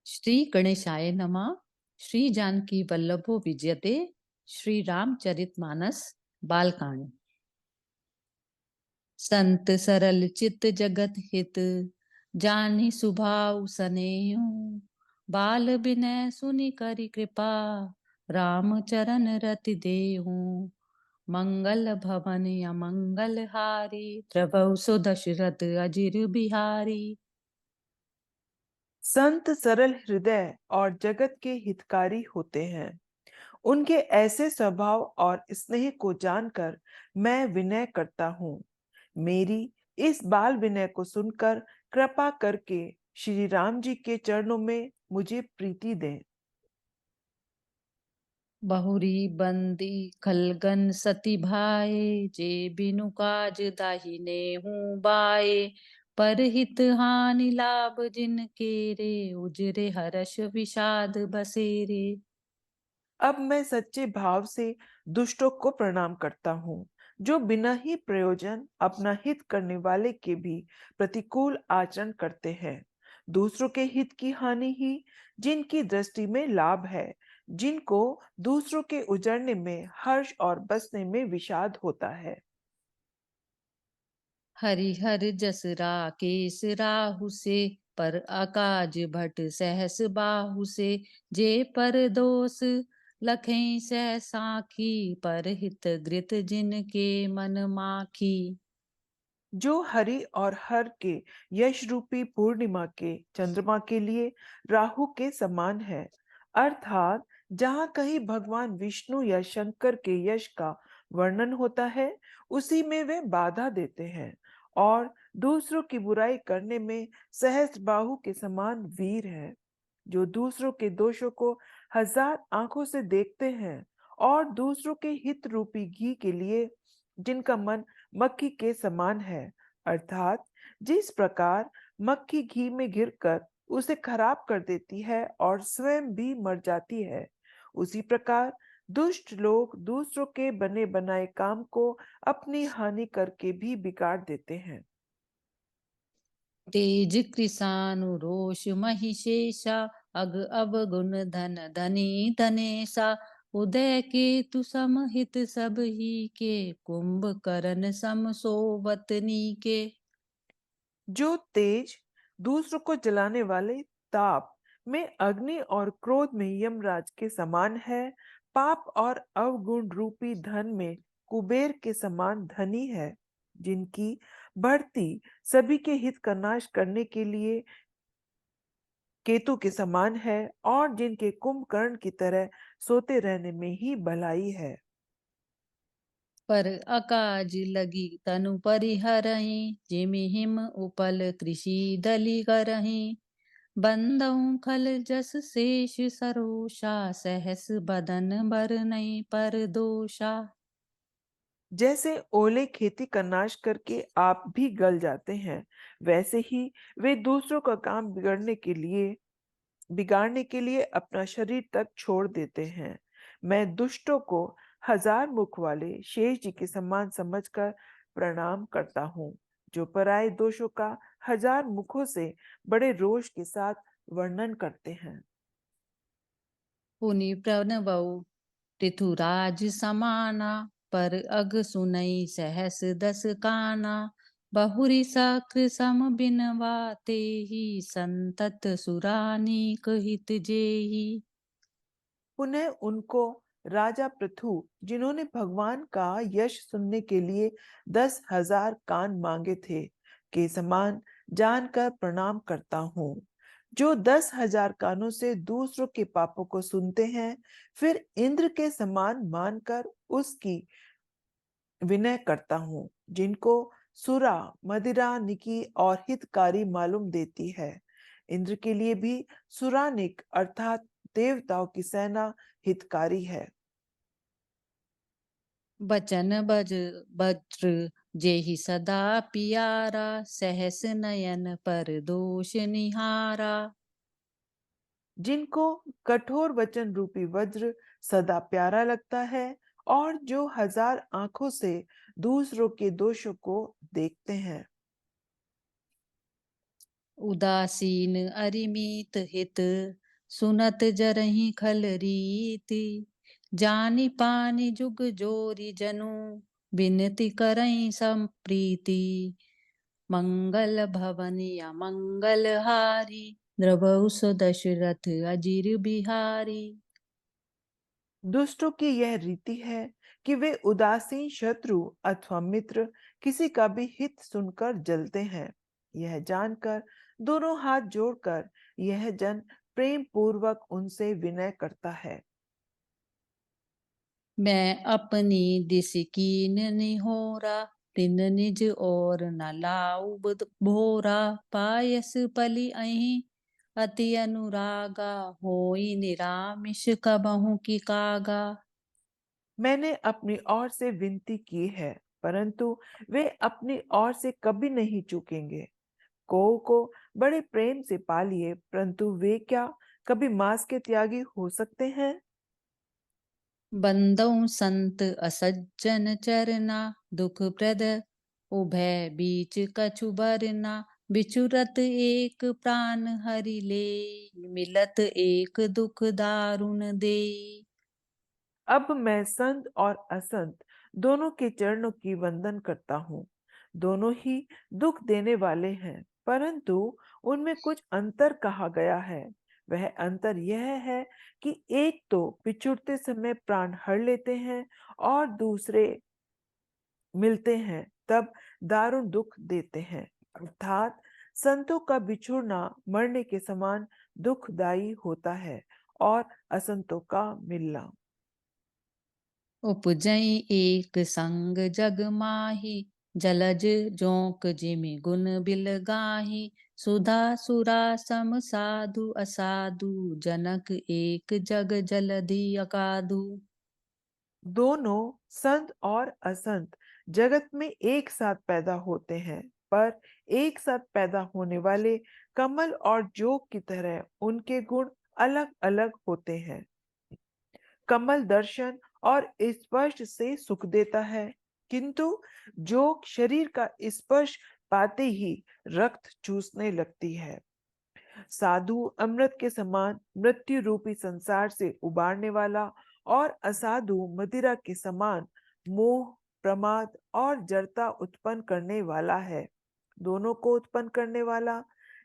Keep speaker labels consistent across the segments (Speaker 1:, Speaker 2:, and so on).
Speaker 1: श्री गणेशाय नमः। श्री जानकी वल्लभो विजयते। श्री रामचरितमानस बालकांड। संत सरल चित जगत हित, जानि सुभाव सनेहु। बाल बिनय सुनि करि कृपा, राम चरण रति देहु। मंगल भवन अमंगल हारी, द्रवहु सो दशरथ अजिर बिहारी।
Speaker 2: संत सरल हृदय और जगत के हितकारी होते हैं। उनके ऐसे स्वभाव और स्नेह को जानकर मैं विनय करता हूँ। मेरी इस बाल विनय को सुनकर कृपा करके श्री राम जी के चरणों में मुझे प्रीति दें।
Speaker 1: बहुरी बंदी खलगन सती भाए, जे बिनु काज दाहिने हूँ बाए। पर हित हानि लाभ जिनके रे, उजरे हर्ष विषाद बसेरे।
Speaker 2: अब मैं सच्चे भाव से दुष्टों को प्रणाम करता हूँ, जो बिना ही प्रयोजन अपना हित करने वाले के भी प्रतिकूल आचरण करते हैं। दूसरों के हित की हानि ही जिनकी दृष्टि में लाभ है, जिनको दूसरों के उजड़ने में हर्ष और बसने में विषाद होता है।
Speaker 1: हरिहर जस राकेश राहु से, पर अकाज भट सहस बाहु से। जे पर दोष लखें सह साखी, पर हित गृत जिनके मन माखी।
Speaker 2: जो हरि और हर के यश रूपी पूर्णिमा के चंद्रमा के लिए राहु के समान है, अर्थात जहाँ कहीं भगवान विष्णु या शंकर के यश का वर्णन होता है, उसी में वे बाधा देते हैं। और दूसरों की बुराई करने में सहस्त्रबाहु के समान वीर है, जो दूसरों के दोषों को हजार आंखों से देखते हैं और दूसरों के हित रूपी घी के लिए जिनका मन मक्खी के समान है, अर्थात जिस प्रकार मक्खी घी में गिरकर उसे खराब कर देती है और स्वयं भी मर जाती है, उसी प्रकार दुष्ट लोग दूसरों के बने बनाए काम को अपनी हानि करके भी बिगाड़ देते हैं।
Speaker 1: तेज कृषानु रोष महिषेशा, अग अवगुण धन धनी धनेशा। उदय केतु समहित सब ही के, कुंभकर्ण सम सोवतनी के।
Speaker 2: जो तेज दूसरों को जलाने वाले ताप में अग्नि और क्रोध में यमराज के समान है, पाप और अवगुण रूपी धन में कुबेर के समान धनी है, जिनकी बढ़ती सभी के हित का नाश करने के लिए केतु के समान है, और जिनके कुंभकर्ण की तरह सोते रहने में ही भलाई है।
Speaker 1: पर अकाज लगी तनु परिहरहि, जिमि हिम उपल कृषि दलि करहि। बंदउ खल जस शेष सरोषा, सहस बदन बरनई पर दोषा।
Speaker 2: जैसे ओले खेती का नाश करके आप भी गल जाते हैं, वैसे ही वे दूसरों का काम बिगाड़ने के लिए अपना शरीर तक छोड़ देते हैं। मैं दुष्टों को हजार मुख वाले शेष जी के समान समझकर प्रणाम करता हूँ, जो पराये दोषों का हजार मुखों से बड़े रोष के साथ वर्णन करते हैं।
Speaker 1: पुनि प्रणवउ पृथुराज समाना, पर अग सुनई सहस दस काना। बहुरी सकृ सम बिनवाते ही, संतत सुरानीक हित जेही।
Speaker 2: पुनः उनको राजा पृथु, जिन्होंने भगवान का यश सुनने के लिए 10,000 कान मांगे थे, के समान जानकर प्रणाम करता हूँ। जो 10,000 कानों से दूसरों के पापों को सुनते हैं, फिर इंद्र के समान मानकर उसकी विनय करता हूँ, जिनको सुरा मदिरा निकी और हितकारी मालूम देती है। इंद्र के लिए भी सुरानिक अर्थात देवताओं की सेना हितकारी है।
Speaker 1: बचन बज वज्र जेहि सदा पियारा, सहस नयन पर दोष निहारा।
Speaker 2: जिनको कठोर वचन रूपी वज्र सदा प्यारा लगता है, और जो हजार आंखों से दूसरों के दोषों को देखते हैं।
Speaker 1: उदासीन अरिमित हित, सुनत जरहि खल रीति। जानि पानि जुग जोरी जनु, बिनती करई संप्रीति। मंगल भवन या मंगल हारी, द्रवहु सो दशरथ अजीर बिहारी।
Speaker 2: दुष्टों की यह रीति है कि वे उदासीन शत्रु अथवा मित्र किसी का भी हित सुनकर जलते हैं। यह जानकर दोनों हाथ जोड़कर यह जन प्रेम पूर्वक उनसे विनय करता है।
Speaker 1: मैं अपनी दिस कीन निहोरा, तिन निज और न लाऊ भोरा। पायस पलि अहि अति अनुरागा, होई निरामिष कबहु की कागा।
Speaker 2: मैंने अपनी ओर से विनती की है, परंतु वे अपनी ओर से कभी नहीं चूकेंगे। को बड़े प्रेम से पालिए, परंतु वे क्या कभी मांस के त्यागी हो सकते हैं?
Speaker 1: बंदौ संत असज्जन चरना, दुख प्रद उभय बीच कछु बरना। बिचुरत एक प्राण हरि ले, मिलत एक दुख दारुण दे।
Speaker 2: अब मैं संत और असंत दोनों के चरणों की वंदन करता हूँ। दोनों ही दुख देने वाले हैं, परंतु उनमें कुछ अंतर कहा गया है। वह अंतर यह है कि एक तो बिछुड़ते समय प्राण हर लेते हैं और दूसरे मिलते हैं तब दारुण दुख देते हैं। अर्थात संतों का बिछुड़ना मरने के समान दुखदाई होता है और असंतों का मिलना।
Speaker 1: उपजई एक संग जग माही, जलज जोंक जिमि गुण बिल गाही। सुधा सुरा सम साधु असाधु, जनक एक जग जलधि अगाधु।
Speaker 2: दोनों संत और असंत जगत में एक साथ पैदा होते हैं, पर एक साथ पैदा होने वाले कमल और जोग की तरह उनके गुण अलग अलग होते हैं। कमल दर्शन और स्पर्श से सुख देता है, किंतु जोग शरीर का स्पर्श पाते ही रक्त चूसने लगती है। साधु अमृत के समान मृत्यु रूपी संसार से उबारने वाला और असाधु मदिरा के समान मोह, प्रमाद और जड़ता उत्पन्न करने वाला है। दोनों को उत्पन्न करने वाला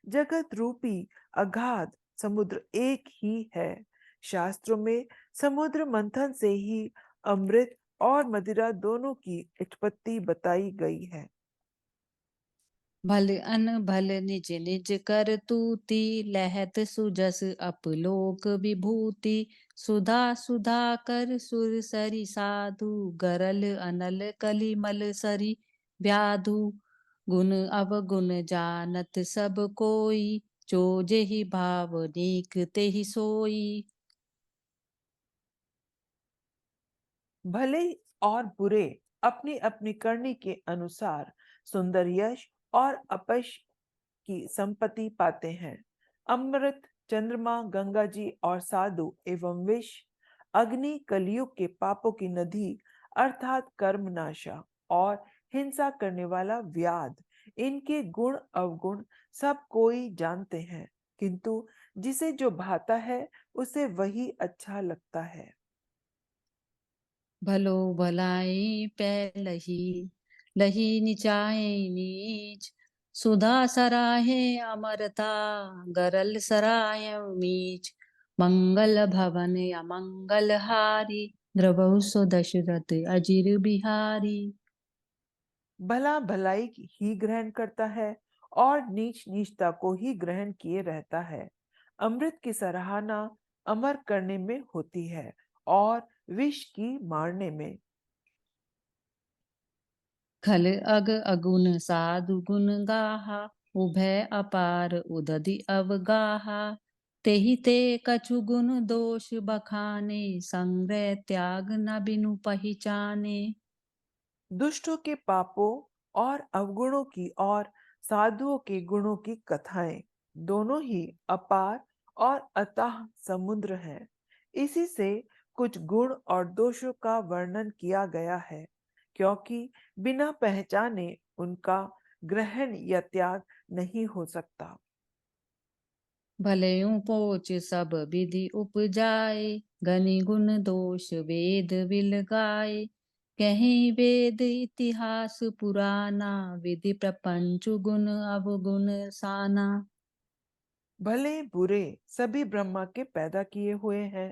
Speaker 2: जगत रूपी अगाध समुद्र एक ही है। शास्त्रों में समुद्र मंथन से ही अमृत और मदिरा दोनों की उत्पत्ति बताई गई है।
Speaker 1: भल अन भल निज निज कर तूती, लहत सुजस अपलोक विभूति। सुधा सुधा कर सुर सरि साधु, गरल अनल कलिमल सरि व्याधु। गुण अवगुण जानत सब कोई, जो जेहि भाव नीक तेहि सोई।
Speaker 2: भले और बुरे अपनी अपनी करनी के अनुसार सुंदर यश और अपयश की संपत्ति पाते हैं। अमृत, चंद्रमा, गंगा जी और साधु एवं विष, अग्नि कलयुग के पापों की नदी अर्थात कर्मनाशा और हिंसा करने वाला व्याध, इनके गुण अवगुण सब कोई जानते हैं, किंतु जिसे जो भाता है उसे वही अच्छा लगता है।
Speaker 1: भलो भलाई पैलही, लही निचाए नीच। सुधा सराहे अमरता, गरल सराय मीच। मंगल भवन अमंगल हारी, द्रवहु सो दशरथ अजिर बिहारी।
Speaker 2: भला भलाई ही ग्रहण करता है और नीच नीचता को ही ग्रहण किए रहता है। अमृत की सराहना अमर करने में होती है और विष की मारने में।
Speaker 1: खल अग अगुन साधु गुण गाहा, उभय अपार उदधि अवगाहा। तेहि ते कछु गुण दोष बखाने, संग्रह त्याग न बिनु पहिचाने।
Speaker 2: दुष्टों के पापों और अवगुणों की और साधुओं के गुणों की कथाएं दोनों ही अपार और अथाह समुद्र हैं। इसी से कुछ गुण और दोषों का वर्णन किया गया है, क्योंकि बिना पहचाने उनका ग्रहण या त्याग नहीं हो सकता।
Speaker 1: भलेयूं पोच सब विधि उपजाए, गनि गुण दोष वेद विल गाए। कहीं वेद इतिहास पुराना, विधि प्रपंच गुण अवगुण साना।
Speaker 2: भले बुरे सभी ब्रह्मा के पैदा किए हुए हैं,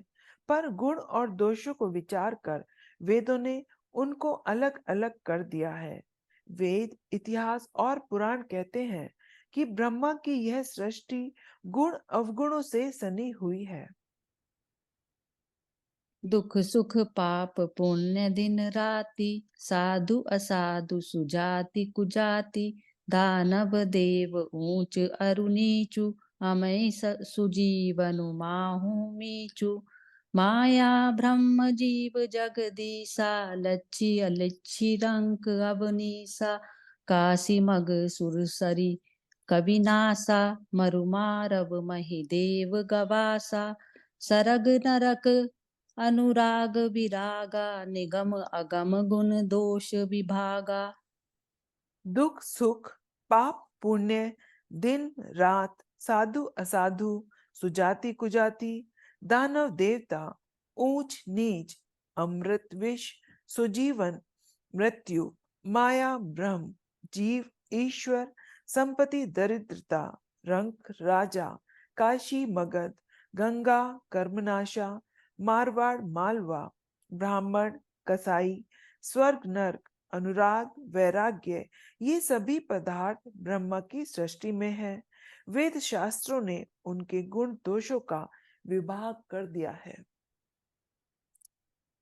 Speaker 2: पर गुण और दोषों को विचार कर वेदों ने उनको अलग अलग कर दिया है। वेद इतिहास और पुराण कहते हैं कि ब्रह्मा की यह सृष्टि गुण अवगुणों से सनी हुई है।
Speaker 1: दुख सुख पाप पुण्य दिन राति, साधु असाधु सुजाति कुजाति। दानव देव ऊंच अरु नीचु, अमय सुजीवनु माहु मीचु। माया ब्रह्म जीव जगदीसा, लच्छी अलच्छी रंक अवनीसा। काशी मग सुरसरी कविनासा, मरुमारव महिदेव गवासा। सरग नरक अनुराग विरागा, निगम अगम गुण दोष विभागा।
Speaker 2: दुख सुख पाप पुण्य दिन रात साधु असाधु सुजाति कुजाति दानव देवता ऊंच नीच अमृत विष सुजीवन मृत्यु माया ब्रह्म जीव ईश्वर संपत्ति दरिद्रता रंक राजा काशी मगध गंगा कर्मनाशा मारवाड़ मालवा ब्राह्मण कसाई स्वर्ग नरक अनुराग वैराग्य ये सभी पदार्थ ब्रह्मा की सृष्टि में है। वेद शास्त्रों ने उनके गुण दोषों का विभाग कर दिया है।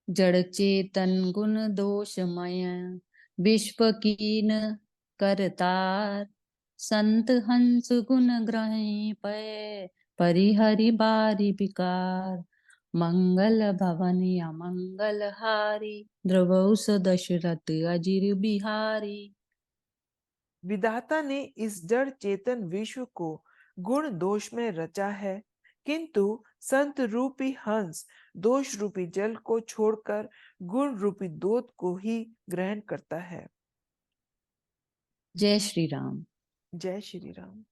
Speaker 1: जड़ चेतन गुण दोषमय, विश्व कीन करतार। संत हंस गुण ग्रहि पै, परिहरि बारी विकार। मंगल भवन अमंगल हारी, द्रवौस दशरथ अजिर बिहारी।
Speaker 2: विधाता ने इस जड़ चेतन विश्व को गुण दोष में रचा है, किंतु संत रूपी हंस दोष रूपी जल को छोड़कर गुण रूपी दूध को ही ग्रहण करता है।
Speaker 1: जय श्री राम।
Speaker 2: जय श्री राम।